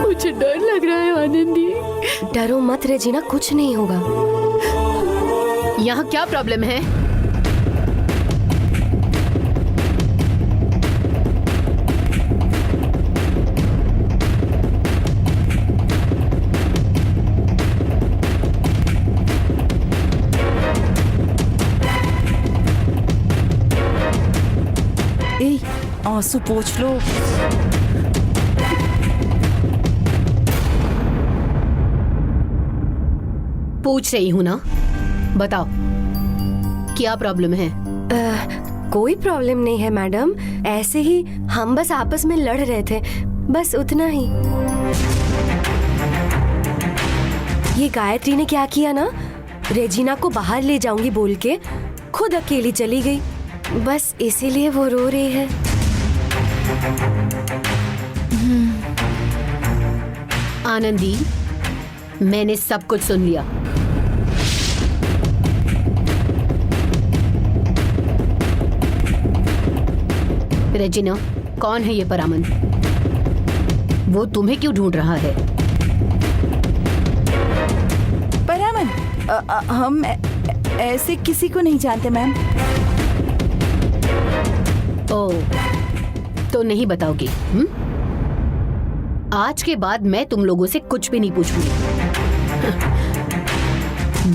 मुझे डर लग रहा है आनंदी। डरो मत रेजिना, कुछ नहीं होगा। यहाँ क्या प्रॉब्लम है? आंसू पोंछ लो। पूछ रही हूँ ना, बताओ क्या प्रॉब्लम है? कोई प्रॉब्लम नहीं है मैडम, ऐसे ही हम बस आपस में लड़ रहे थे, बस उतना ही। ये गायत्री ने क्या किया ना, रेजिना को बाहर ले जाऊंगी बोल के खुद अकेली चली गई, बस इसीलिए वो रो रही है। आनंदी, मैंने सब कुछ सुन लिया। रेजिना, कौन है ये परामन? वो तुम्हें क्यों ढूंढ रहा है? परामन, हम ऐसे किसी को नहीं जानते मैम। ओह, तो नहीं बताओगी? आज के बाद मैं तुम लोगों से कुछ भी नहीं पूछूंगी।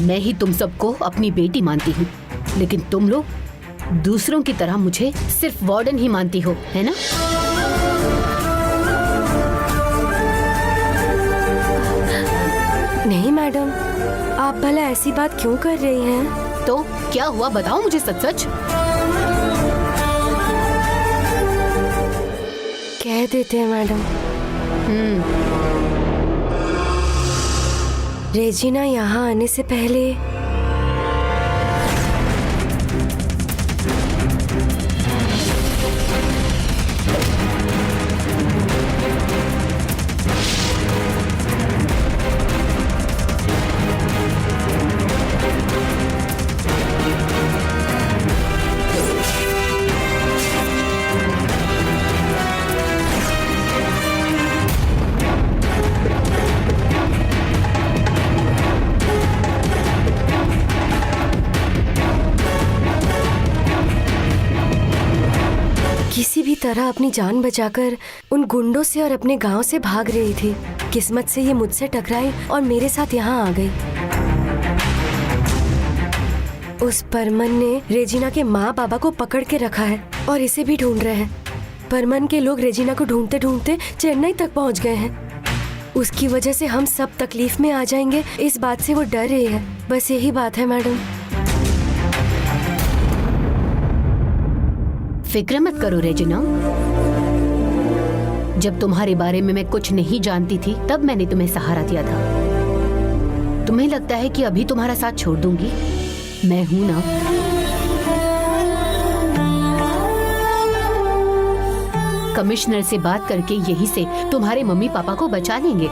मैं ही तुम सबको अपनी बेटी मानती हूँ, लेकिन तुम लोग दूसरों की तरह मुझे सिर्फ वार्डन ही मानती हो, है ना? नहीं मैडम, आप भला ऐसी बात क्यों कर रही हैं? तो क्या हुआ, बताओ मुझे सच सच। कह देते हैं मैडम। रेजिना यहाँ आने से पहले किसी भी तरह अपनी जान बचाकर उन गुंडों से और अपने गांव से भाग रही थी। किस्मत से ये मुझसे टकराई और मेरे साथ यहाँ आ गई। उस परमन ने रेजिना के माँ बाबा को पकड़ के रखा है और इसे भी ढूंढ रहे हैं। परमन के लोग रेजिना को ढूंढते ढूंढते चेन्नई तक पहुँच गए हैं। उसकी वजह से हम सब तकलीफ में आ जाएंगे, इस बात से वो डर रही है। बस यही बात है मैडम। फिक्र मत करो रेजिना, जब तुम्हारे बारे में मैं कुछ नहीं जानती थी तब मैंने तुम्हें सहारा दिया था। तुम्हें लगता है कि अभी तुम्हारा साथ छोड़ दूंगी? मैं हूं ना। कमिश्नर से बात करके यहीं से तुम्हारे मम्मी पापा को बचा लेंगे।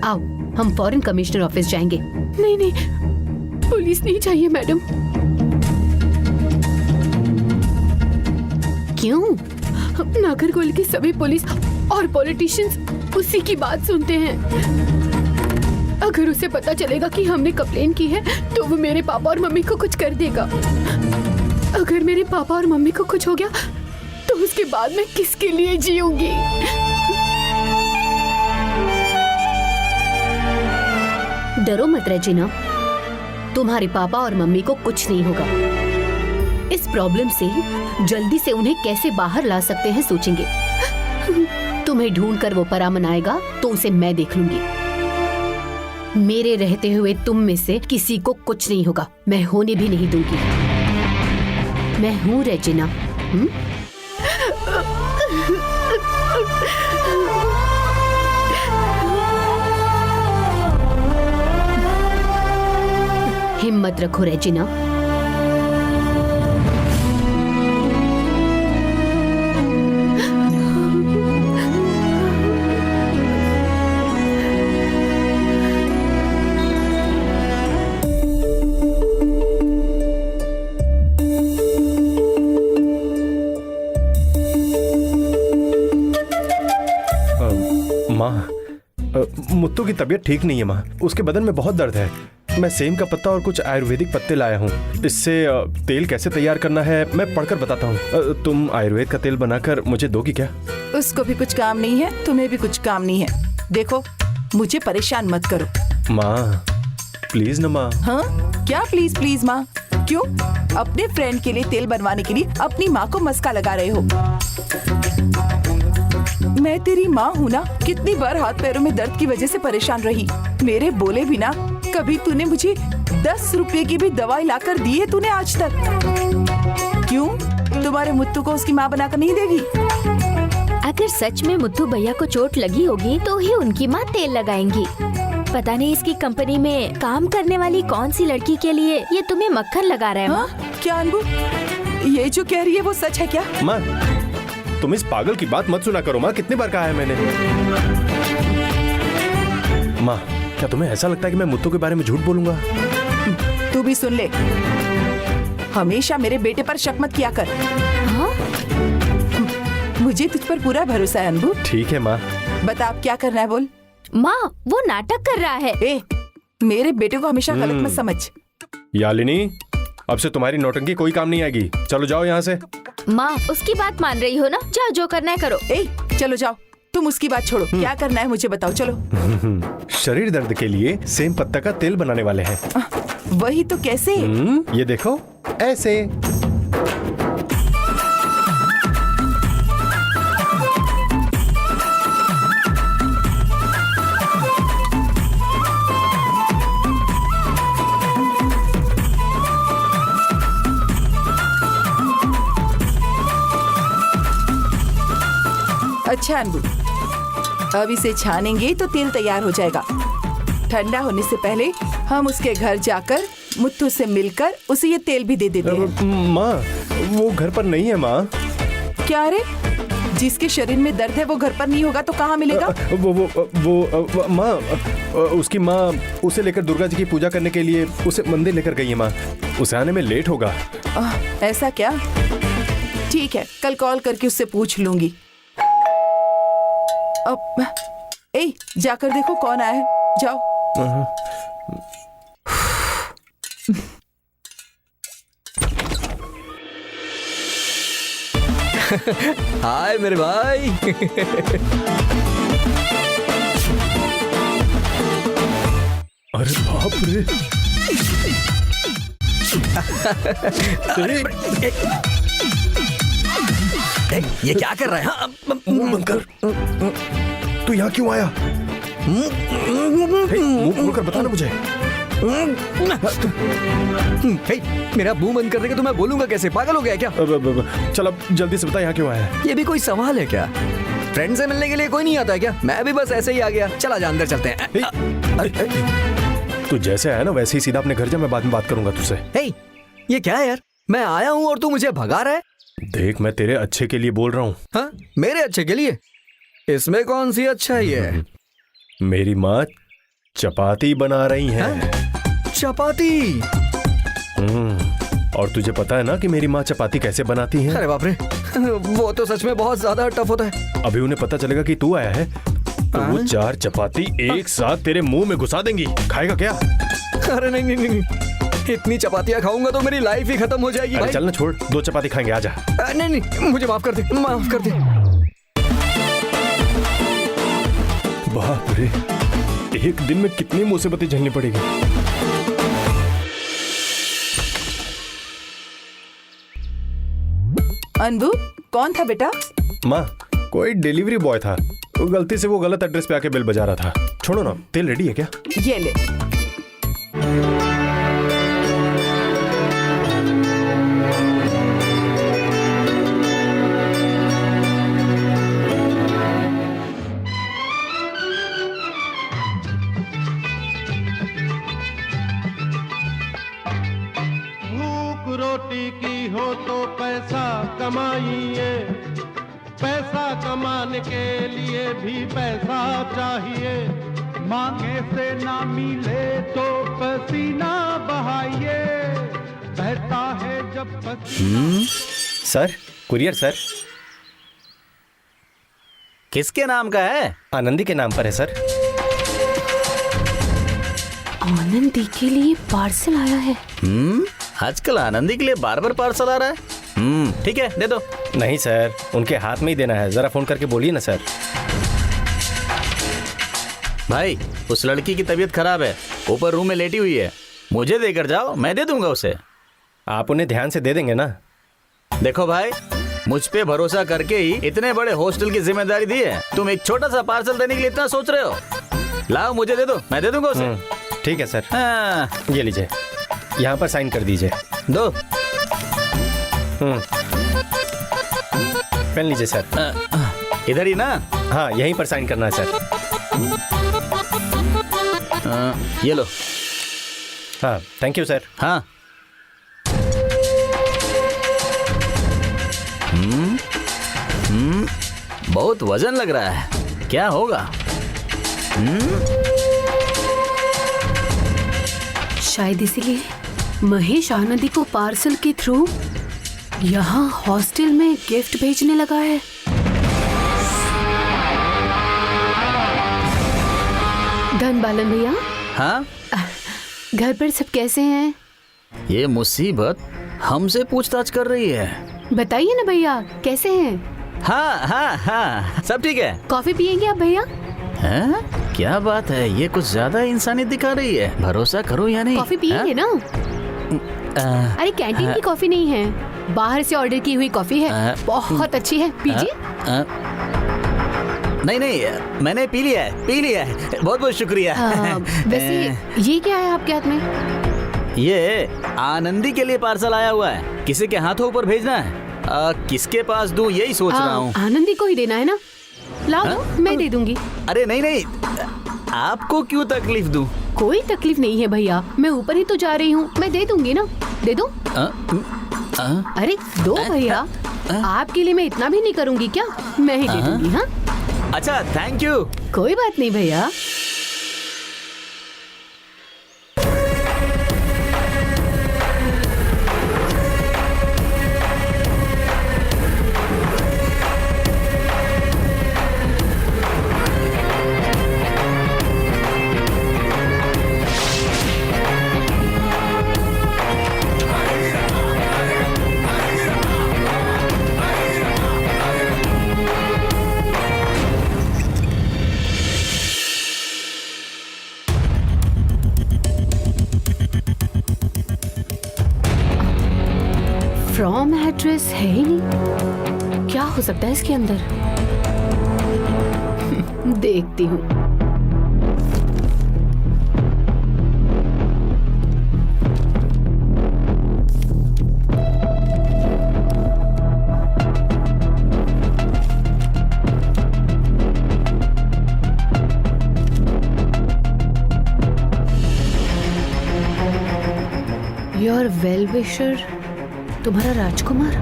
आओ, हम फौरन कमिश्नर ऑफिस जाएंगे। नहीं नहीं, पुलिस नहीं चाहिए मैडम। क्यों? नागरकोइल के सभी पुलिस और पॉलिटिशियंस उसी की बात सुनते हैं। अगर उसे पता चलेगा कि हमने कंप्लेन की है तो वो मेरे पापा और मम्मी को कुछ कर देगा। अगर मेरे पापा और मम्मी को कुछ हो गया तो उसके बाद मैं किसके लिए जीऊंगी? डरो मत रेजिना, तुम्हारे पापा और मम्मी को कुछ नहीं होगा। इस प्रॉब्लम से जल्दी से उन्हें कैसे बाहर ला सकते हैं सोचेंगे। तुम्हें ढूंढकर वो परामन आएगा तो उसे मैं देख लूंगी। मेरे रहते हुए तुम में से किसी को कुछ नहीं होगा, मैं होने भी नहीं दूंगी। मैं हूं रेजिना। हिम्मत रखो रेजिना। माँ, मुत्तू की तबीयत ठीक नहीं है माँ, उसके बदन में बहुत दर्द है। मैं सेम का पत्ता और कुछ आयुर्वेदिक पत्ते लाया हूँ। इससे तेल कैसे तैयार करना है मैं पढ़कर बताता हूँ। तुम आयुर्वेद का तेल बनाकर मुझे दोगी क्या? उसको भी कुछ काम नहीं है, तुम्हें भी कुछ काम नहीं है। देखो, मुझे परेशान मत करो। माँ प्लीज ना माँ। हाँ, क्या प्लीज प्लीज माँ? क्यों? अपने फ्रेंड के लिए तेल बनवाने के लिए अपनी माँ को मस्का लगा रहे हो? मैं तेरी माँ हूँ ना, कितनी बार हाथ पैरों में दर्द की वजह से परेशान रही। मेरे बोले बिना कभी तूने मुझे 10 रुपए की भी दवाई लाकर दी है तूने आज तक? क्यों? तुम्हारे मुत्तू को उसकी माँ बनाकर नहीं देगी? अगर सच में मुत्तू भैया को चोट लगी होगी तो ही उनकी माँ तेल लगाएंगी। पता नहीं इसकी कंपनी में काम करने वाली कौन सी लड़की के लिए ये तुम्हें मक्खन लगा रहा है। हाँ? क्या अनबू, ये जो कह रही है वो सच है क्या? माँ तुम इस पागल की बात मत सुना करो माँ, कितनी बार कहा है मैंने। माँ क्या तुम्हें ऐसा लगता है कि मैं मुत्तू के बारे में झूठ बोलूंगा? तू भी सुन ले, हमेशा मेरे बेटे पर शक मत किया कर। हाँ? मुझे तुझ पर पूरा भरोसा है अनबू। ठीक है माँ। बता अब क्या करना है, बोल। माँ वो नाटक कर रहा है। ए, मेरे बेटे को हमेशा गलत मत समझ। यालिनी, अब से तुम्हारी नौटंकी कोई काम नहीं आएगी। चलो जाओ यहाँ से। माँ उसकी बात मान रही हो ना? जाओ जो करना है करो। ए, चलो जाओ, तुम उसकी बात छोड़ो। क्या करना है मुझे बताओ, चलो। शरीर दर्द के लिए सेम पत्ता का तेल बनाने वाले हैं। वही तो, कैसे? ये देखो ऐसे। अच्छा अनबू, अब इसे छानेंगे तो तेल तैयार हो जाएगा। ठंडा होने से पहले हम उसके घर जाकर मुत्तू से मिलकर उसे ये तेल भी दे देते हैं। माँ वो घर पर नहीं है माँ। क्या रे, जिसके शरीर में दर्द है वो घर पर नहीं होगा तो कहाँ मिलेगा? वो माँ, उसकी माँ उसे लेकर दुर्गा जी की पूजा करने के लिए उसे मंदिर लेकर गई है माँ। उसे आने में लेट होगा। ऐसा क्या? ठीक है, कल कॉल करके उससे पूछ लूंगी। अब ए, जाकर देखो कौन आया है, जाओ। हाय मेरे भाई। अरे बाप रे। ये क्या कर रहा है? हाँ, मुंह बंद कर। तू यहाँ क्यों आया? मुंह खोलकर बता ना मुझे। मेरा मुंह बंद करने का तो मैं बोलूंगा कैसे? पागल हो गया क्या? चल अब जल्दी से बता यहाँ क्यों आया है? ये भी कोई सवाल है क्या? फ्रेंड से मिलने के लिए कोई नहीं आता है क्या? मैं भी बस ऐसे ही आ गया। चला जा, अंदर चलते हैं। तू जैसे आया ना वैसे ही सीधा अपने घर जा, मैं बाद में बात करूंगा तुझसे। ये क्या है यार? मैं आया हूँ और तू मुझे भगा रहा है? देख मैं तेरे अच्छे के लिए बोल रहा हूँ। हाँ, मेरे अच्छे के लिए? इसमें कौन सी अच्छाई है? मेरी माँ चपाती बना रही है। चपाती? और तुझे पता है ना कि मेरी माँ चपाती कैसे बनाती है? अरे बाप रे, वो तो सच में बहुत ज्यादा टफ होता है। अभी उन्हें पता चलेगा कि तू आया है तो वो 4 चपाती एक साथ तेरे मुंह में घुसा देंगी। खाएगा क्या? अरे नहीं नहीं नहीं, इतनी चपातियाँ खाऊंगा तो मेरी लाइफ ही खत्म हो जाएगी। अरे चल ना, छोड़, 2 चपाती खाएंगे, आजा। नहीं नहीं, मुझे माफ कर दे, माफ कर दे। बाप रे, एक दिन में कितनी मुसीबतें झेलनी पड़ेगी। अनबू, कौन था बेटा? माँ कोई डिलीवरी बॉय था, गलती से वो गलत एड्रेस पे आके बिल बजा रहा था। छोड़ो ना, तेल रेडी है क्या? ये ले। रोटी की हो तो पैसा कमाइए, पैसा कमाने के लिए भी पैसा चाहिए। मांगे से ना मिले तो पसीना बहाइए, बहता है जब पसीना। Sir, courier sir. किसके नाम का है? आनंदी के नाम पर है सर। आनंदी के लिए पार्सल आया है। आजकल आनंदी के लिए बार बार पार्सल आ रहा है। ठीक है, दे दो। नहीं सर, उनके हाथ में ही देना है। जरा फोन करके बोलिए ना सर। भाई, उस लड़की की तबीयत खराब है, ऊपर रूम में लेटी हुई है, मुझे देकर जाओ, मैं दे दूंगा उसे। आप उन्हें ध्यान से दे देंगे ना? देखो भाई, मुझ पे भरोसा करके ही इतने बड़े हॉस्टल की जिम्मेदारी दी है, तुम एक छोटा सा पार्सल देने के लिए इतना सोच रहे हो? लाओ, मुझे दे दो, मैं दे दूंगा उसे। ठीक है सर। हाँ, ये लीजिए, यहाँ पर साइन कर दीजिए। दो। पेन लीजिए सर। इधर ही ना? हाँ, यहीं पर साइन करना है सर। ये लो। हाँ, थैंक यू सर। हाँ। बहुत वजन लग रहा है, क्या होगा? शायद इसीलिए महेश आनंदी को पार्सल के थ्रू यहाँ हॉस्टल में गिफ्ट भेजने लगा है। धन बालन भैया। हाँ, घर पर सब कैसे हैं? ये मुसीबत हमसे पूछताछ कर रही है। बताइए ना भैया, कैसे हैं? हाँ हाँ हाँ, सब ठीक है। कॉफी पियेंगे आप भैया? हैं? क्या बात है, ये कुछ ज्यादा इंसानियत दिखा रही है। भरोसा करो या नहीं? कॉफी पियेंगे ना? अरे कैंटीन की कॉफी नहीं है, बाहर से ऑर्डर की हुई कॉफी है, बहुत अच्छी है, पीजिए। नहीं नहीं, मैंने पी लिया है, बहुत बहुत शुक्रिया। वैसे ये क्या है आपके हाथ में? ये आनंदी के लिए पार्सल आया हुआ है, किसी के हाथों ऊपर भेजना है। किसके पास दूं यही सोच रहा हूँ। आनंदी को ही देना है ना? लाओ दो, मैं दे दूंगी। अरे नहीं नहीं, आपको क्यों तकलीफ दूं? कोई तकलीफ नहीं है भैया, मैं ऊपर ही तो जा रही हूँ, मैं दे दूंगी ना। दे दो। अरे दो भैया, आपके लिए मैं इतना भी नहीं करूँगी क्या? मैं ही दे दूंगी। हाँ, अच्छा, थैंक यू। कोई बात नहीं भैया। फ्रॉम एड्रेस है ही नहीं, क्या हो सकता है इसके अंदर? देखती हूँ। योर वेल विशर, तुम्हारा राजकुमार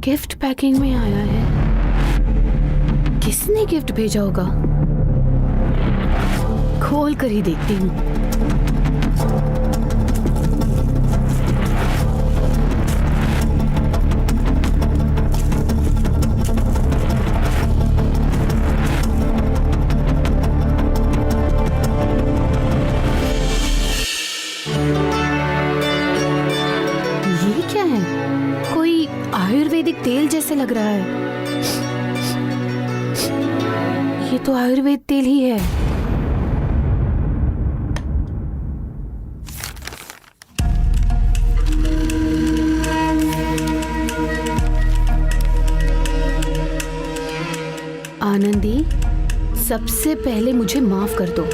गिफ्ट पैकिंग में आया है। किसने गिफ्ट भेजा होगा? खोल कर ही देखती हूँ। आयुर्वेदिक तेल जैसे लग रहा है। ये तो आयुर्वेद तेल ही है। आनंदी, सबसे पहले मुझे माफ कर दो।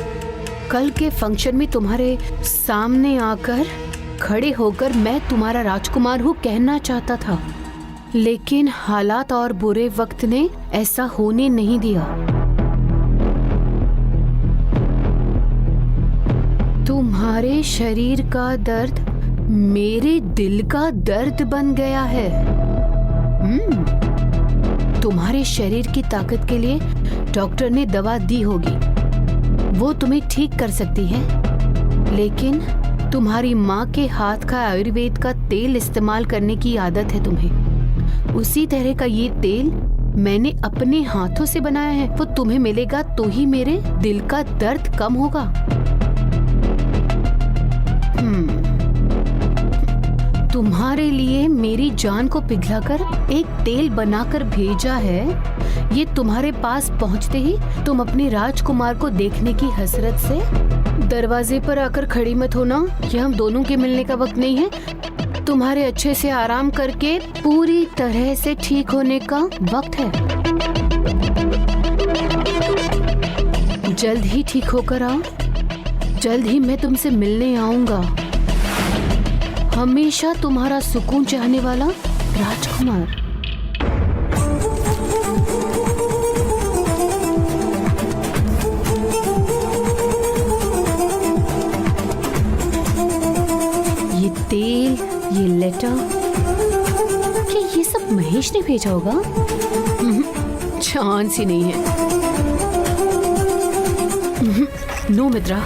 कल के फंक्शन में तुम्हारे सामने आकर खड़े होकर मैं तुम्हारा राजकुमार हूँ कहना चाहता था, लेकिन हालात और बुरे वक्त ने ऐसा होने नहीं दिया। तुम्हारे शरीर का दर्द मेरे दिल का दर्द बन गया है। तुम्हारे शरीर की ताकत के लिए डॉक्टर ने दवा दी होगी, वो तुम्हें ठीक कर सकती है, लेकिन तुम्हारी माँ के हाथ का आयुर्वेद का तेल इस्तेमाल करने की आदत है तुम्हें। उसी तरह का ये तेल मैंने अपने हाथों से बनाया है। वो तुम्हें मिलेगा तो ही मेरे दिल का दर्द कम होगा। तुम्हारे लिए मेरी जान को पिघलाकर एक तेल बनाकर भेजा है। ये तुम्हारे पास पहुंचते ही तुम अपने राजकुमार को देखने की हसरत से दरवाजे पर आकर खड़ी मत होना। ये हम दोनों के मिलने का वक्त नहीं है। तुम्हारे अच्छे से आराम करके पूरी तरह से ठीक होने का वक्त है। जल्द ही ठीक होकर आओ। जल्द ही मैं तुमसे मिलने आऊंगा। हमेशा तुम्हारा सुकून चाहने वाला राजकुमार। ये तेल, ये लेटर, क्या ये सब महेश ने भेजा होगा? चांस ही नहीं है। नो मित्रा,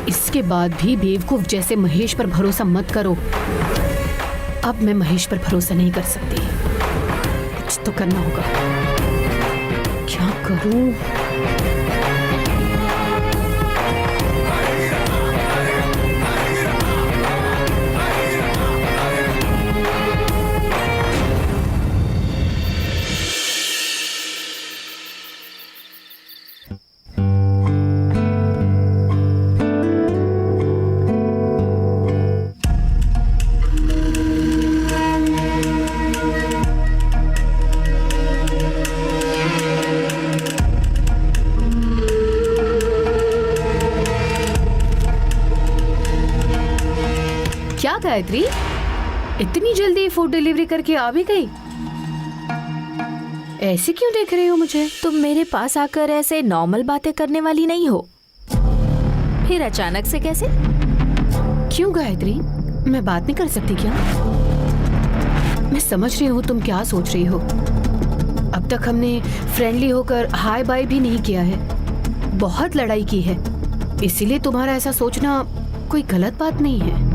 इसके बाद भी बेवकूफ जैसे महेश पर भरोसा मत करो। अब मैं महेश पर भरोसा नहीं कर सकती। कुछ तो करना होगा। क्या करूं? क्या गायत्री, इतनी जल्दी फूड डिलीवरी करके आ भी गई? ऐसे क्यों देख रही हो मुझे? तुम मेरे पास आकर ऐसे नॉर्मल बातें करने वाली नहीं हो। फिर अचानक से कैसे? क्यों गायत्री, मैं बात नहीं कर सकती क्या? मैं समझ रही हूँ तुम क्या सोच रही हो। अब तक हमने फ्रेंडली होकर हाय बाय भी नहीं किया है, बहुत लड़ाई की है। इसीलिए तुम्हारा ऐसा सोचना कोई गलत बात नहीं है।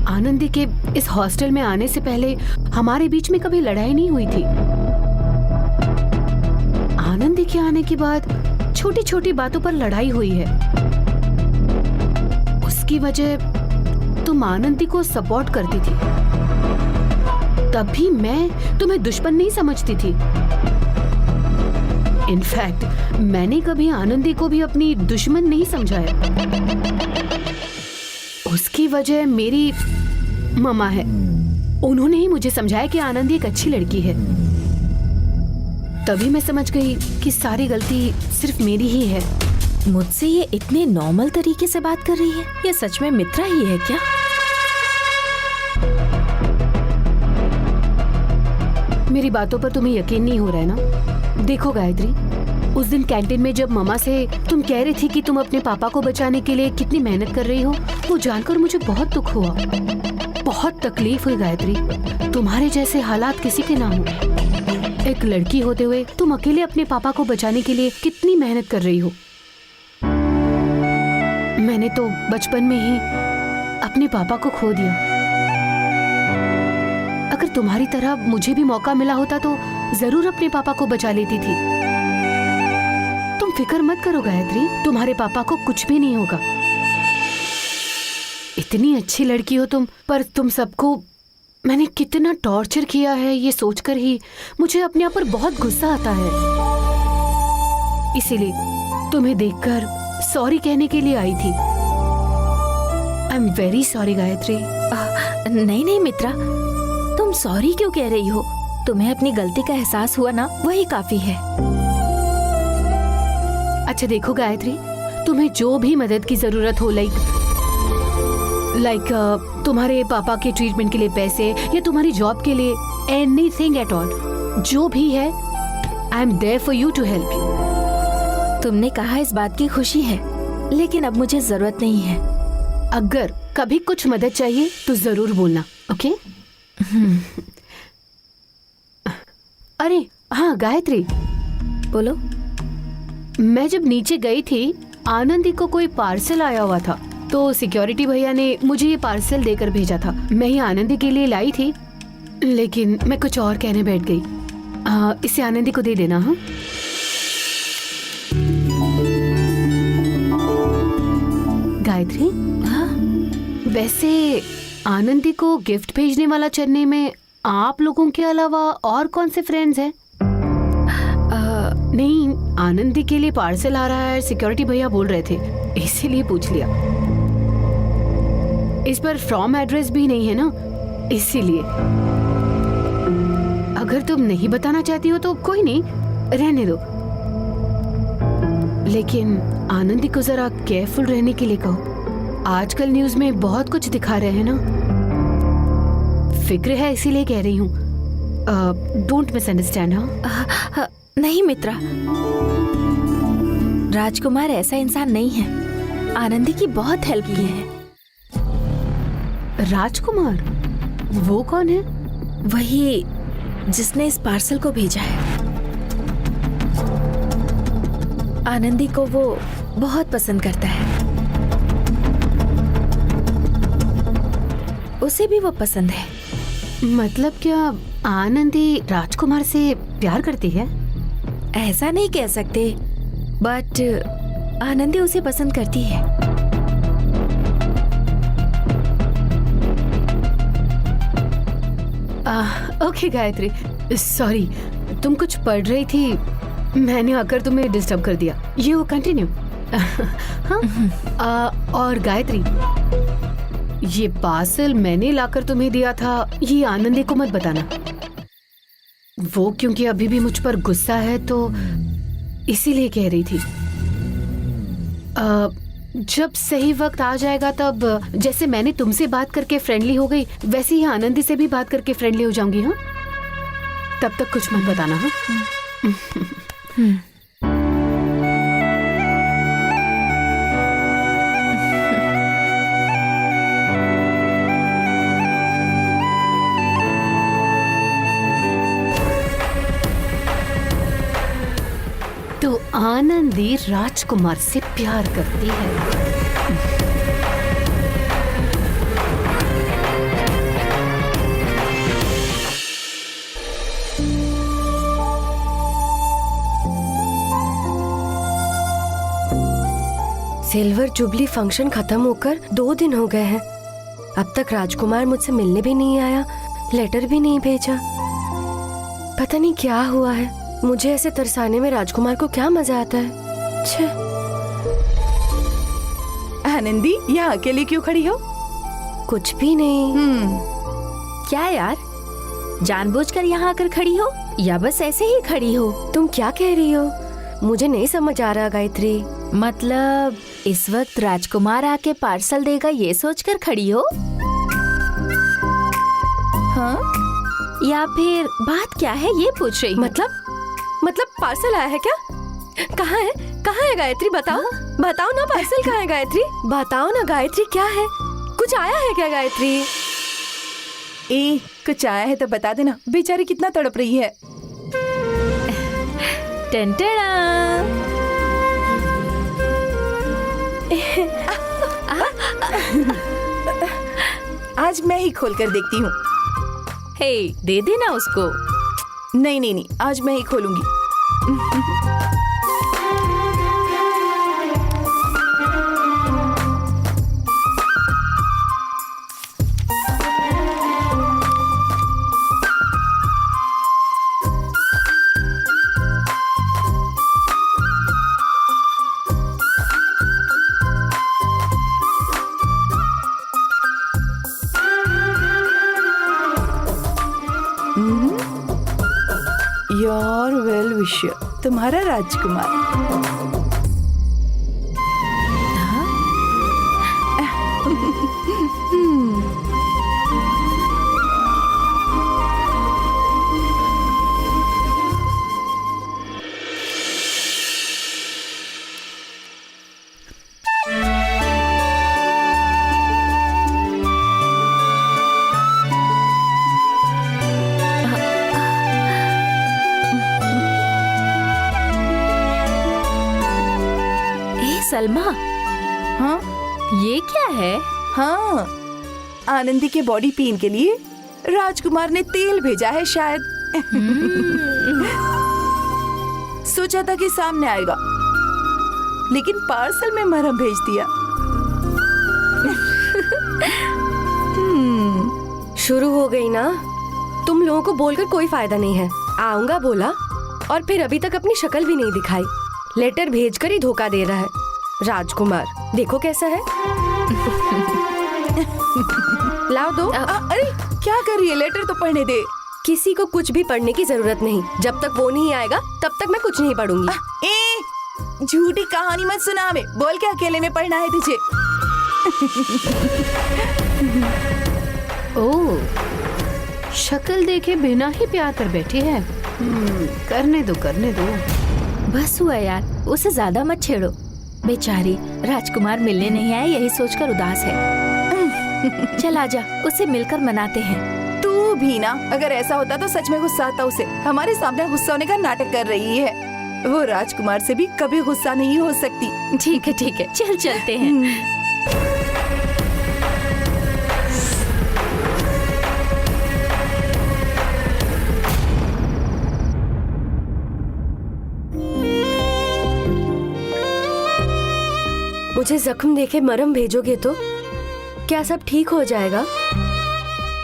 आनंदी के इस हॉस्टल में आने से पहले हमारे बीच में कभी लड़ाई नहीं हुई थी। आनंदी के आने के बाद छोटी छोटी बातों पर लड़ाई हुई है। उसकी वजह तुम आनंदी को सपोर्ट करती थी, तभी मैं तुम्हें दुश्मन नहीं समझती थी। इनफैक्ट मैंने कभी आनंदी को भी अपनी दुश्मन नहीं समझा है। उसकी वजह मेरी मम्मा है। उन्होंने ही मुझे समझाया कि आनंदी एक अच्छी लड़की है। तभी मैं समझ गई कि सारी गलती सिर्फ मेरी ही है। मुझसे ये इतने नॉर्मल तरीके से बात कर रही है। ये सच में मित्रा ही है क्या? मेरी बातों पर तुम्हें यकीन नहीं हो रहा है ना? देखो गायत्री, उस दिन कैंटीन में जब मम्मा से तुम कह रही थी कि तुम अपने पापा को बचाने के लिए कितनी मेहनत कर रही हो, वो जानकर मुझे बहुत दुख हुआ, बहुत तकलीफ हुई। गायत्री, तुम्हारे जैसे हालात किसी के ना हो। एक लड़की होते हुए तुम अकेले अपने पापा को बचाने के लिए कितनी मेहनत कर रही हो। मैंने तो बचपन में ही अपने पापा को खो दिया। अगर तुम्हारी तरह मुझे भी मौका मिला होता तो जरूर अपने पापा को बचा लेती थी। तुम फिक्र मत करो गायत्री, तुम्हारे पापा को कुछ भी नहीं होगा। इतनी अच्छी लड़की हो तुम, पर तुम सबको मैंने कितना टॉर्चर किया है ये सोचकर ही मुझे अपने आप पर बहुत गुस्सा आता है। इसीलिए तुम्हें देखकर सॉरी कहने के लिए आई थी। I am very sorry Gayatri. नहीं नहीं मित्रा, तुम सॉरी क्यों कह रही हो? तुम्हें अपनी गलती का एहसास हुआ ना, वही काफी है। अच्छा देखो गायत्री, तुम्हें जो भी मदद की जरूरत हो, लाइक तुम्हारे पापा के ट्रीटमेंट के लिए पैसे या तुम्हारी जॉब के लिए, एनीथिंग एट ऑल, जो भी है, I am there for you to help you. तुमने कहा इस बात की खुशी है, लेकिन अब मुझे जरूरत नहीं है। अगर कभी कुछ मदद चाहिए तो जरूर बोलना, ओके? अरे हाँ गायत्री, बोलो। मैं जब नीचे गई थी, आनंदी को कोई पार्सल आया हुआ था। तो सिक्योरिटी भैया ने मुझे ये पार्सल देकर भेजा था। मैं ये आनंदी के लिए लाई थी, लेकिन मैं कुछ और कहने बैठ गई। इसे आनंदी को दे देना। हाँ, गायत्री। हाँ, वैसे आनंदी को गिफ्ट भेजने वाला चेन्नई में आप लोगों के अलावा और कौन से फ्रेंड्स हैं? नहीं, आनंदी के लिए पार्सल आ रहा है, सिक्योरिटी भैया बोल रहे थे, इसीलिए पूछ लिया। इस पर फ्रॉम एड्रेस भी नहीं है ना, इसीलिए। अगर तुम नहीं बताना चाहती हो तो कोई नहीं, रहने दो। लेकिन आनंदी को जरा केयरफुल रहने के लिए कहो। आजकल न्यूज में बहुत कुछ दिखा रहे हैं ना, फिक्र है इसीलिए कह रही हूँ। Don't misunderstand. हाँ, नहीं मित्रा, राजकुमार ऐसा इंसान नहीं है। आनंदी की बहुत हेल्प की है। राजकुमार? वो कौन है? वही जिसने इस पार्सल को भेजा है। आनंदी को वो बहुत पसंद करता है, उसे भी वो पसंद है। मतलब क्या आनंदी राजकुमार से प्यार करती है? ऐसा नहीं कह सकते, बट आनंदी उसे पसंद करती है। ओके गायत्री, सॉरी, तुम कुछ पढ़ रही थी, मैंने आकर तुम्हें डिस्टर्ब कर दिया। ये कंटिन्यू। हाँ, और गायत्री, ये पार्सल मैंने लाकर तुम्हें दिया था, ये आनंदी को मत बताना। वो क्योंकि अभी भी मुझ पर गुस्सा है, तो इसीलिए कह रही थी। जब सही वक्त आ जाएगा तब, जैसे मैंने तुमसे बात करके फ्रेंडली हो गई, वैसे ही आनंदी से भी बात करके फ्रेंडली हो जाऊंगी। हाँ, तब तक कुछ मत बताना। हाँ। तो आनंदी राजकुमार से प्यार करती है। सिल्वर जुबली फंक्शन खत्म होकर 2 दिन हो गए हैं। अब तक राजकुमार मुझसे मिलने भी नहीं आया, लेटर भी नहीं भेजा। पता नहीं क्या हुआ है। मुझे ऐसे तरसाने में राजकुमार को क्या मजा आता है। छे। आनंदी, यहाँ अकेले क्यों खड़ी हो? कुछ भी नहीं। क्या यार, जानबूझकर यहाँ आकर खड़ी हो या बस ऐसे ही खड़ी हो? तुम क्या कह रही हो? मुझे नहीं समझ आ रहा गायत्री। मतलब इस वक्त राजकुमार आके पार्सल देगा ये सोचकर खड़ी हो? हाँ, या फिर बात क्या है ये पूछ रही हूँ। मतलब पार्सल आया है क्या? कहाँ है? कहाँ है गायत्री? बताओ। बताओ ना, पार्सल कहाँ है गायत्री? बताओ ना गायत्री, क्या है? कुछ आया है क्या गायत्री? ए, कुछ आया है तो बता देना। बेचारी कितना तड़प रही है। टंटड़ा। आज मैं ही खोल कर देखती हूँ। हे, दे देना उसको। नहीं नहीं नहीं, आज मैं ही खोलूंगी। योर वेल विशर, तुम्हारा राजकुमार। सलमा, हाँ, ये क्या है? हाँ, आनंदी के बॉडी पेन के लिए राजकुमार ने तेल भेजा है शायद। सोचा था कि सामने आएगा, लेकिन पार्सल में मरहम भेज दिया। शुरू हो गई ना। तुम लोगों को बोलकर कोई फायदा नहीं है। आऊंगा बोला और फिर अभी तक अपनी शक्ल भी नहीं दिखाई। लेटर भेजकर ही धोखा दे रहा है। राजकुमार देखो कैसा है। लाओ दो। अरे क्या कर रही है? लेटर तो पढ़ने दे। किसी को कुछ भी पढ़ने की जरूरत नहीं। जब तक वो नहीं आएगा तब तक मैं कुछ नहीं पढ़ूंगी। झूठी कहानी मत सुना हमें। बोल के अकेले में पढ़ना है तुझे। ओह, शक्ल देखे बिना ही प्यार कर बैठी है। करने दो, करने दो। बस हुआ यार, उसे ज्यादा मत छेड़ो। बेचारी राजकुमार मिलने नहीं आए, यही सोचकर उदास है। चल आजा, उसे मिलकर मनाते हैं। तू भी ना, अगर ऐसा होता तो सच में गुस्सा आता उसे। हमारे सामने गुस्सा होने का नाटक कर रही है। वो राजकुमार से भी कभी गुस्सा नहीं हो सकती। ठीक है, चल चलते हैं। मुझे जख्म देके मरहम भेजोगे तो क्या सब ठीक हो जाएगा?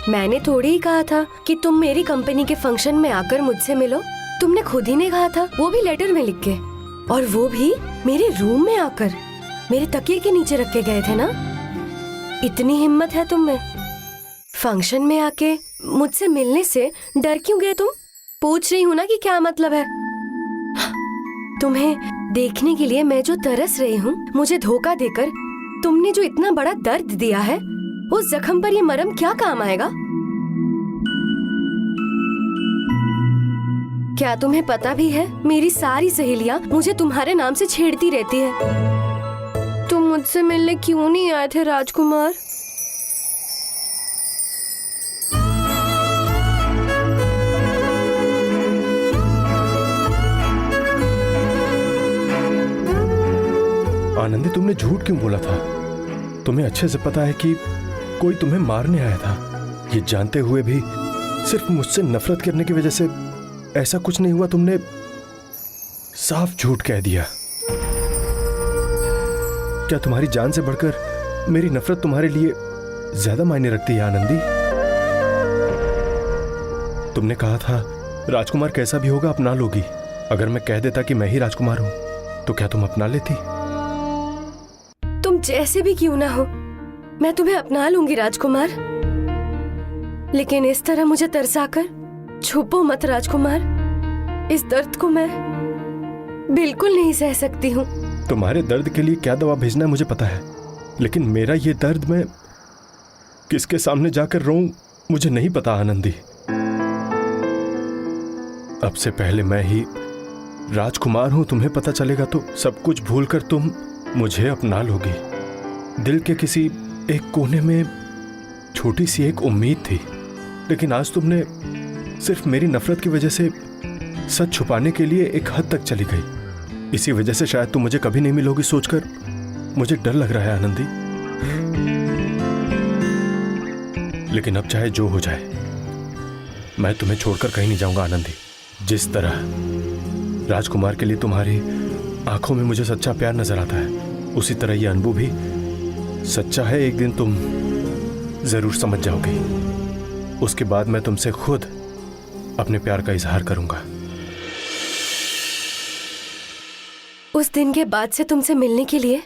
मैंने थोड़ी ही कहा था कि तुम मेरी कंपनी के फंक्शन में आकर मुझसे मिलो। तुमने खुद ही ने कहा था, वो भी लेटर में लिख के, और वो भी मेरे रूम में आकर मेरे तकिए के नीचे रख के गए थे ना। इतनी हिम्मत है तुम में। फंक्शन में आके मुझसे मिलने से डर क्यों गए तुम? पूछ रही हूँ ना कि क्या मतलब है। तुम्हें देखने के लिए मैं जो तरस रही हूँ, मुझे धोखा देकर तुमने जो इतना बड़ा दर्द दिया है, उस जख्म पर ये मरहम क्या काम आएगा? क्या तुम्हें पता भी है, मेरी सारी सहेलियां मुझे तुम्हारे नाम से छेड़ती रहती है। तुम मुझसे मिलने क्यों नहीं आए थे राजकुमार? आनंदी, तुमने झूठ क्यों बोला था? तुम्हें अच्छे से पता है कि कोई तुम्हें मारने आया था। ये जानते हुए भी सिर्फ मुझसे नफरत करने की वजह से ऐसा कुछ नहीं हुआ। तुमने साफ झूठ कह दिया। क्या तुम्हारी जान से बढ़कर मेरी नफरत तुम्हारे लिए ज्यादा मायने रखती है आनंदी? तुमने कहा था राजकुमार कैसा भी होगा अपना लोगी। अगर मैं कह देता कि मैं ही राजकुमार हूं तो क्या तुम अपना लेती? तुम जैसे भी क्यों ना हो, मैं तुम्हें अपना लूंगी राजकुमार। लेकिन इस तरह मुझे तरसाकर छुपो मत राजकुमार। इस दर्द को मैं बिल्कुल नहीं सह सकती हूँ। तुम्हारे दर्द के लिए क्या दवा भेजना है मुझे पता है, लेकिन मेरा ये दर्द मैं किसके सामने जाकर रोऊं मुझे नहीं पता आनंदी। अब से पहले मैं ही राजकुमार हूं तुम्हें पता चलेगा तो सब कुछ भूलकर तुम मुझे अपना लोगी। दिल के किसी एक कोने में छोटी सी एक उम्मीद थी, लेकिन आज तुमने सिर्फ मेरी नफरत की वजह से सच छुपाने के लिए एक हद तक चली गई। इसी वजह से शायद तुम मुझे कभी नहीं मिलोगी सोचकर मुझे डर लग रहा है आनंदी। लेकिन अब चाहे जो हो जाए मैं तुम्हें छोड़कर कहीं नहीं जाऊंगा आनंदी। जिस तरह राजकुमार के लिए तुम्हारी आंखों में मुझे सच्चा प्यार नजर आता है, उसी तरह ये अनुभव भी सच्चा है। एक दिन तुम जरूर समझ जाओगी। उसके बाद मैं तुमसे खुद अपने प्यार का इजहार करूंगा। उस दिन के बाद से तुमसे मिलने के लिए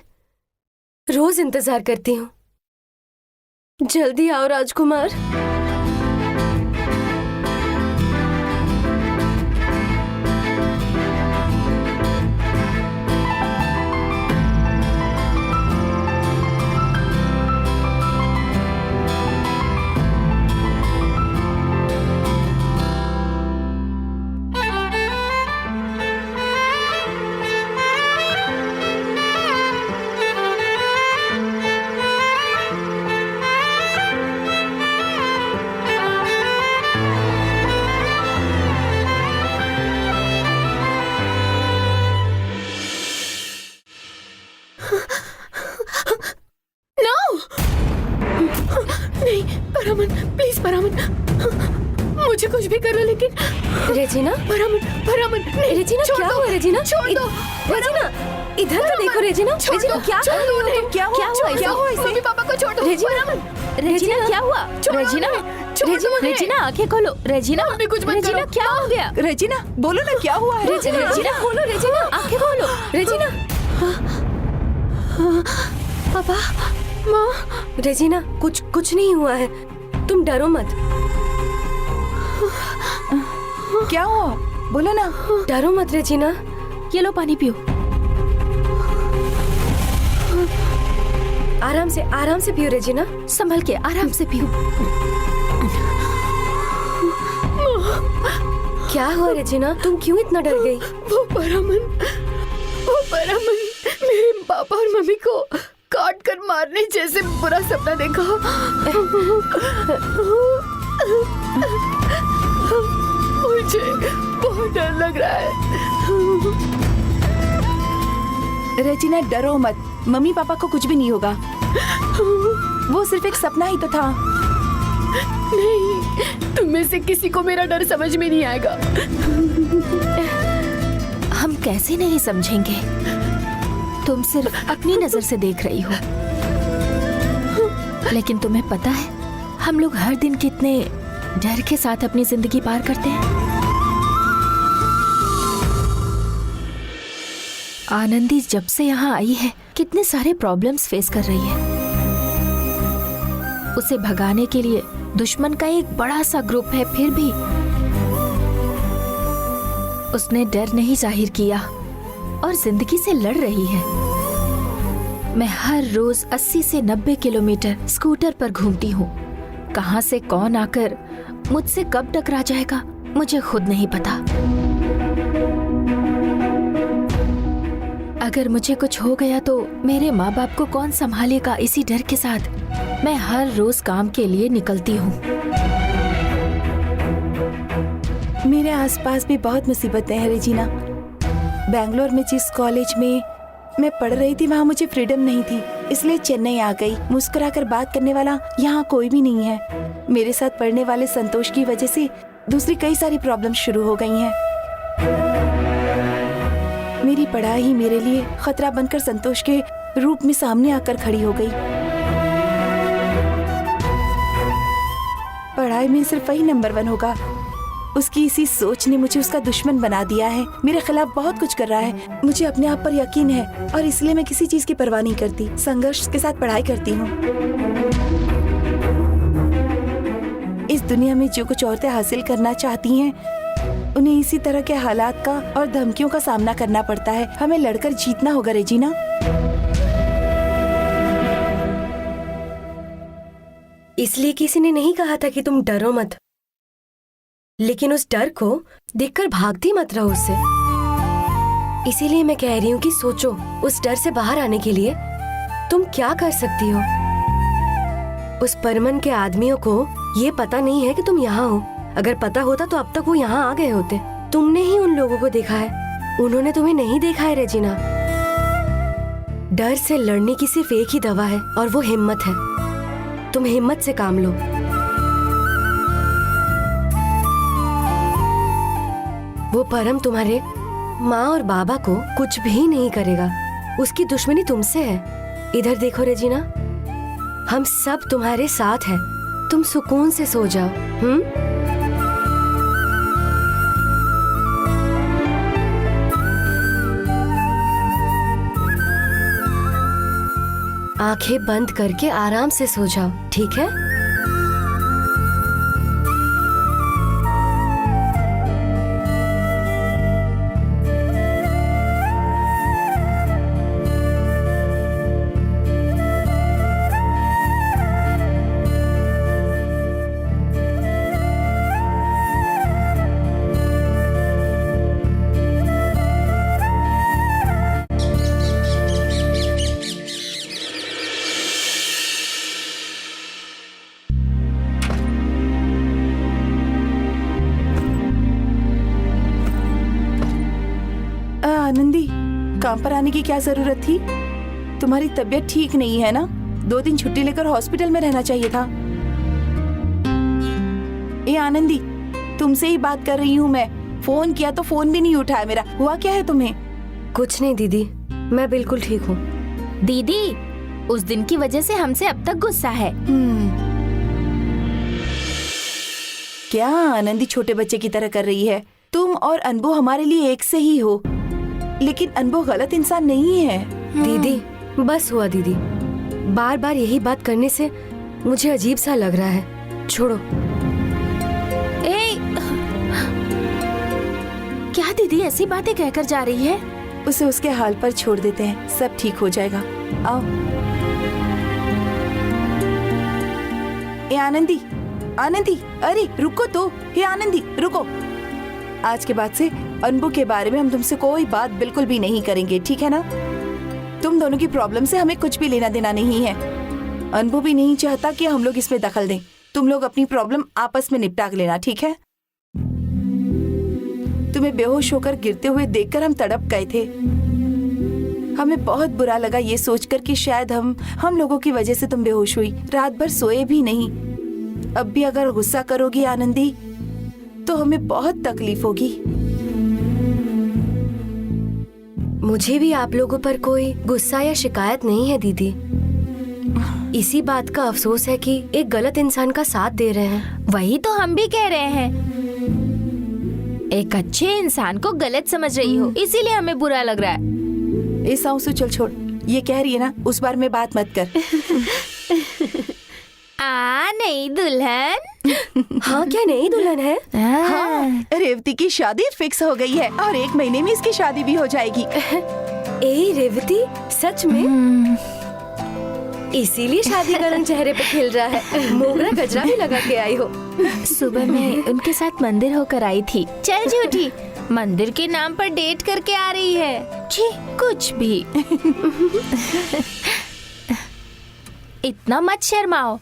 रोज इंतजार करती हूँ। जल्दी आओ राजकुमार। मुझे कुछ भी कर लो लेकिन रेजिना, परामन नहीं, रेजिना छोड़ क्या दो, हुआ रेजिना? छोड़ दो रेजिना, इधर तो देखो रेजिना। रेजिना क्या कर रही हो तुम? क्या हुआ? क्या हुआ इसे? मम्मी पापा को छोड़ दो। रेजिना, रेजिना क्या हुआ? रेजिना, रेजिना, रेजिना आंखें खोलो। रेजिना, मम्मी कुछ मत रेजिना करो। क्या हो गया? रेजिना बोलो ना क्या हुआ है? रेजिना खोलो, रेजिना आंखें खोलो। रेजिना। पापा, माँ, रेजिना कुछ नहीं हुआ है, तुम डरो मत। क्या हुआ बोलो ना। डरो मत रेजिना। ये लो पानी पियो। आराम से पियो रेजिना। संभल के आराम से पियो। क्या हुआ रेजिना, तुम क्यों इतना डर गई? वो परामन मेरे पापा और मम्मी को काट कर मारने जैसे बुरा सपना देखा। मुझे बहुत डर लग रहा है। रेजिना डरो मत, मम्मी पापा को कुछ भी नहीं होगा। वो सिर्फ एक सपना ही तो था। नहीं, तुम में से किसी को मेरा डर समझ में नहीं आएगा। हम कैसे नहीं समझेंगे? तुम सिर्फ अपनी नजर से देख रही हो, लेकिन तुम्हें पता है हम लोग हर दिन कितने डर के साथ अपनी जिंदगी पार करते हैं। आनंदी जब से यहाँ आई है कितने सारे प्रॉब्लम्स फेस कर रही है। उसे भगाने के लिए दुश्मन का एक बड़ा सा ग्रुप है, फिर भी उसने डर नहीं जाहिर किया और जिंदगी से लड़ रही है। मैं हर रोज 80 से 90 किलोमीटर स्कूटर पर घूमती हूँ। कहाँ से कौन आकर मुझसे कब टकरा जाएगा मुझे खुद नहीं पता। अगर मुझे कुछ हो गया तो मेरे माँ बाप को कौन संभालेगा? इसी डर के साथ मैं हर रोज काम के लिए निकलती हूँ। मेरे आसपास भी बहुत मुसीबतें हैं रेजिना। बेंगलोर में जिस कॉलेज में मैं पढ़ रही थी वहाँ मुझे फ्रीडम नहीं थी, इसलिए चेन्नई आ गई। मुस्कुराकर बात करने वाला यहाँ कोई भी नहीं है। मेरे साथ पढ़ने वाले संतोष की वजह से दूसरी कई सारी प्रॉब्लम शुरू हो गई हैं। मेरी पढ़ाई ही मेरे लिए खतरा बनकर संतोष के रूप में सामने आकर खड़ी हो गई। पढ़ाई में सिर्फ वही नंबर 1 होगा। उसकी इसी सोच ने मुझे उसका दुश्मन बना दिया है। मेरे खिलाफ बहुत कुछ कर रहा है। मुझे अपने आप पर यकीन है और इसलिए मैं किसी चीज की परवाह नहीं करती। संघर्ष के साथ पढ़ाई करती हूँ। इस दुनिया में जो कुछ औरतें हासिल करना चाहती हैं, उन्हें इसी तरह के हालात का और धमकियों का सामना करना पड़ता है। हमें लड़कर जीतना होगा रेजिना। इसलिए किसी ने नहीं कहा था कि तुम डरो मत, लेकिन उस डर को देखकर भागती मत रहो उससे। इसीलिए मैं कह रही हूँ कि सोचो, उस डर से बाहर आने के लिए तुम क्या कर सकती हो। उस परमन के आदमियों को ये पता नहीं है कि तुम यहाँ हो। अगर पता होता तो अब तक वो यहाँ आ गए होते। तुमने ही उन लोगों को देखा है, उन्होंने तुम्हें नहीं देखा है रेजिना। डर से लड़ने की सिर्फ एक ही दवा है और वो हिम्मत है। तुम हिम्मत से काम लो। वो परम तुम्हारे माँ और बाबा को कुछ भी नहीं करेगा। उसकी दुश्मनी तुमसे है। इधर देखो रेजिना, हम सब तुम्हारे साथ हैं। तुम सुकून से सो जाओ। आंखें बंद करके आराम से सो जाओ, ठीक है? आनंदी, काम पर आने की क्या जरूरत थी? तुम्हारी तबीयत ठीक नहीं है ना? 2 दिन छुट्टी लेकर हॉस्पिटल में रहना चाहिए था। ए आनंदी, तुमसे ही बात कर रही हूँ मैं। फोन किया तो फोन भी नहीं उठाया मेरा। हुआ क्या है तुम्हें? कुछ नहीं दीदी, मैं बिल्कुल ठीक हूँ। दीदी, उस दिन की वजह से हमसे अब तक गुस्सा है। क्या आनंदी छोटे बच्चे की तरह कर रही है? तुम और अनबू हमारे लिए एक से ही हो, लेकिन अनबू गलत इंसान नहीं है। दीदी बस हुआ दीदी, बार बार यही बात करने से मुझे अजीब सा लग रहा है। छोड़ो। क्या दीदी ऐसी बातें कहकर जा रही है? उसे उसके हाल पर छोड़ देते हैं, सब ठीक हो जाएगा। आओ। ए आनंदी, आनंदी, अरे रुको तो। हे आनंदी रुको। आज के बाद से अनबू के बारे में हम तुमसे कोई बात बिल्कुल भी नहीं करेंगे, ठीक है ना? तुम दोनों की प्रॉब्लम से हमें कुछ भी लेना देना नहीं है। अनबू भी नहीं चाहता कि हम लोग इसमें दखल दें। तुम लोग अपनी प्रॉब्लम आपस में निपटा लेना, ठीक है? तुम्हें बेहोश होकर गिरते हुए देखकर हम तड़प गए थे। हमें बहुत बुरा लगा ये सोचकर कि शायद हम लोगों की वजह से तुम बेहोश हुई। रात भर सोए भी नहीं। अब भी अगर गुस्सा करोगी आनंदी तो हमें बहुत तकलीफ होगी। मुझे भी आप लोगों पर कोई गुस्सा या शिकायत नहीं है दीदी। इसी बात का अफसोस है कि एक गलत इंसान का साथ दे रहे हैं। वही तो हम भी कह रहे हैं। एक अच्छे इंसान को गलत समझ रही हो, इसीलिए हमें बुरा लग रहा है। इस आंसू चल छोड़। ये कह रही है ना, उस बार में बात मत कर। नहीं दुल्हन। हाँ, क्या नई दुल्हन है? हाँ, रेवती की शादी फिक्स हो गई है और 1 महीने में इसकी शादी भी हो जाएगी। ए रेवती, सच में? इसीलिए शादी का रंग चेहरे पे खिल रहा है। मोगरा गजरा भी लगा के आई हो। सुबह मैं उनके साथ मंदिर होकर आई थी। चल झूठी, मंदिर के नाम पर डेट करके आ रही है। छी, कुछ भी। इतना मत शर्माओ।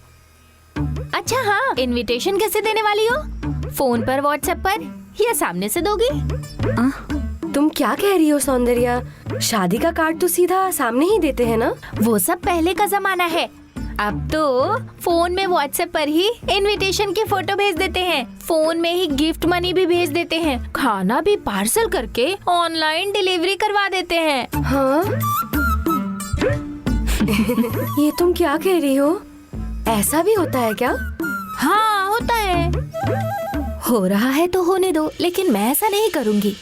अच्छा हाँ, इनविटेशन कैसे देने वाली हो? फोन पर, व्हाट्सएप पर या सामने से दोगी? तुम क्या कह रही हो सौंदर्या? शादी का कार्ड तो सीधा सामने ही देते हैं ना? वो सब पहले का जमाना है। अब तो फोन में, व्हाट्सएप पर ही इनविटेशन की फोटो भेज देते हैं। फोन में ही गिफ्ट मनी भी भेज देते हैं। खाना भी पार्सल करके ऑनलाइन डिलीवरी करवा देते हैं। हाँ? ये तुम क्या कह रही हो? ऐसा भी होता है क्या? हाँ होता है। हो रहा है तो होने दो, लेकिन मैं ऐसा नहीं करूँगी।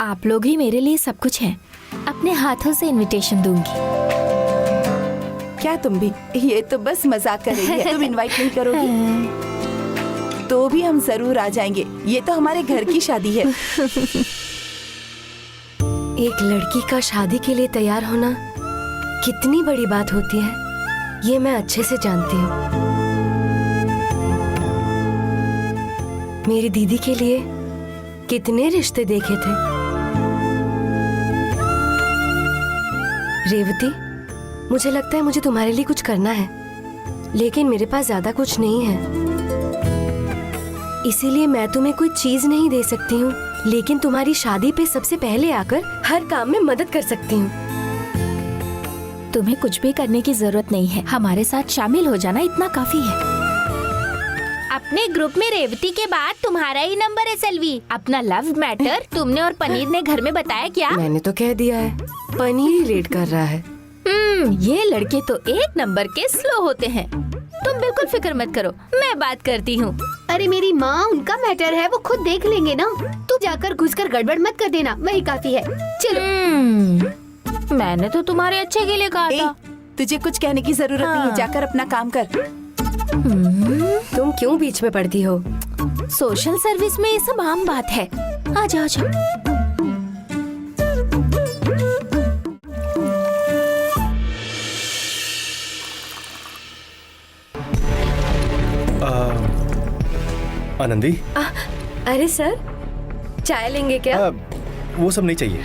आप लोग ही मेरे लिए सब कुछ हैं। अपने हाथों से इनविटेशन दूंगी। क्या तुम भी? ये तो बस मजाक कर रही है। तुम इनवाइट नहीं करोगी तो भी हम जरूर आ जाएंगे। ये तो हमारे घर की शादी है। एक लड़की का शादी के लिए तैयार होना कितनी बड़ी बात होती है, ये मैं अच्छे से जानती हूँ। मेरी दीदी के लिए कितने रिश्ते देखे थे। रेवती, मुझे लगता है मुझे तुम्हारे लिए कुछ करना है, लेकिन मेरे पास ज्यादा कुछ नहीं है। इसीलिए मैं तुम्हें कोई चीज नहीं दे सकती हूँ, लेकिन तुम्हारी शादी पे सबसे पहले आकर हर काम में मदद कर सकती हूँ। तुम्हें कुछ भी करने की जरूरत नहीं है। हमारे साथ शामिल हो जाना इतना काफी है। अपने ग्रुप में रेवती के बाद तुम्हारा ही नंबर है सेल्वी। अपना लव मैटर तुमने और पनीर ने घर में बताया क्या? मैंने तो कह दिया है, पनीर ही लेट कर रहा है। ये लड़के तो 1 नंबर के स्लो होते हैं। तुम बिल्कुल फिक्र मत करो, मैं बात करती हूँ। अरे मेरी माँ, उनका मैटर है, वो खुद देख लेंगे ना। तू जाकर घुसकर गड़बड़ मत कर देना, वही काफी है। चलो। मैंने तो तुम्हारे अच्छे के लिए कहा था। तुझे कुछ कहने की जरूरत नहीं है, जाकर अपना काम कर। तुम क्यों बीच में पड़ती हो? सोशल सर्विस में ये सब आम बात है। आजा आजा। आनंदी। अरे सर, चाय लेंगे क्या? वो सब नहीं चाहिए।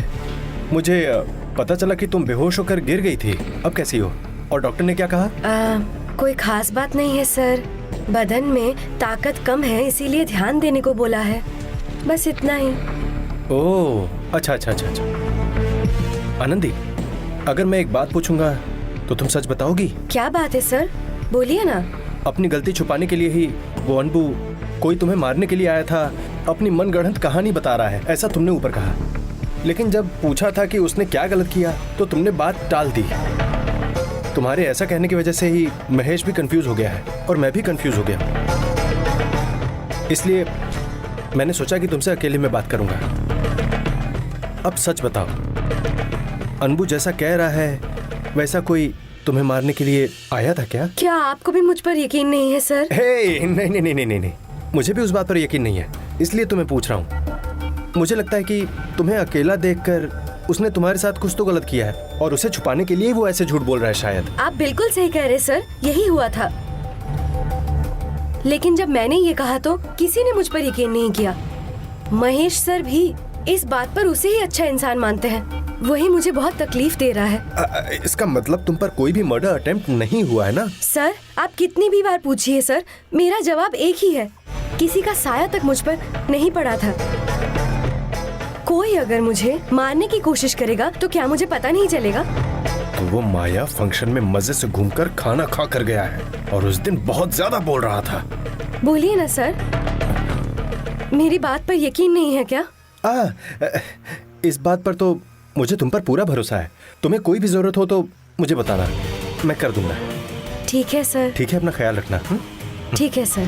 मुझे पता चला कि तुम बेहोश होकर गिर गई थी। अब कैसी हो? और डॉक्टर ने क्या कहा? कोई खास बात नहीं है सर, बदन में ताकत कम है, इसीलिए ध्यान देने को बोला है, बस इतना ही। ओह, अच्छा अच्छा अच्छा अच्छा। आनंदी, अगर मैं एक बात पूछूंगा तो तुम सच बताओगी? क्या बात है सर, बोलिए ना। अपनी गलती छुपाने के लिए ही वो अनबू कोई तुम्हें मारने के लिए आया था, अपनी मनगढ़ंत कहानी बता रहा है, ऐसा तुमने ऊपर कहा। लेकिन जब पूछा था कि उसने क्या गलत किया तो तुमने बात टाल दी। तुम्हारे ऐसा कहने की वजह से ही महेश भी कंफ्यूज हो गया है और मैं भी कंफ्यूज हो गया। इसलिए मैंने सोचा कि तुमसे अकेले में बात करूंगा। अब सच बताओ, अनबू जैसा कह रहा है वैसा कोई तुम्हें मारने के लिए आया था क्या? क्या आपको भी मुझ पर यकीन नहीं है सर? हे, नहीं नहीं नहीं नहीं नहीं, मुझे भी उस बात पर यकीन नहीं है, इसलिए तुम्हें पूछ रहा हूँ। मुझे लगता है कि तुम्हें अकेला देखकर उसने तुम्हारे साथ कुछ तो गलत किया है और उसे छुपाने के लिए वो ऐसे झूठ बोल रहा है शायद। आप बिल्कुल सही कह रहे सर, यही हुआ था। लेकिन जब मैंने ये कहा तो किसी ने मुझ पर यकीन नहीं किया। महेश सर भी इस बात पर उसे ही अच्छा इंसान मानते हैं। वही मुझे बहुत तकलीफ दे रहा है। इसका मतलब तुम पर कोई भी मर्डर अटेम्प्ट नहीं हुआ है ना? सर आप कितनी भी बार पूछिए सर, मेरा जवाब एक ही है, किसी का साया तक मुझ पर नहीं पड़ा था। कोई अगर मुझे मारने की कोशिश करेगा तो क्या मुझे पता नहीं चलेगा? तो वो माया फंक्शन में मजे से घूमकर खाना खा कर गया है और उस दिन बहुत ज्यादा बोल रहा था। बोलिए ना सर, मेरी बात पर यकीन नहीं है क्या? इस बात पर तो मुझे तुम पर पूरा भरोसा है। तुम्हें कोई भी जरूरत हो तो मुझे बताना, मैं कर दूंगा। ठीक है सर। ठीक है, अपना ख्याल रखना। ठीक है सर।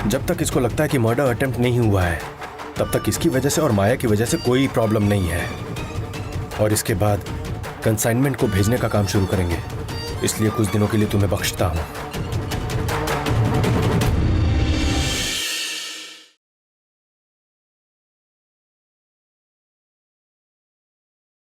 जब तक इसको लगता है कि मर्डर अटेम्प्ट नहीं हुआ है तब तक इसकी वजह से और माया की वजह से कोई प्रॉब्लम नहीं है। और इसके बाद कंसाइनमेंट को भेजने का काम शुरू करेंगे, इसलिए कुछ दिनों के लिए तुम्हें बख्शता हूँ।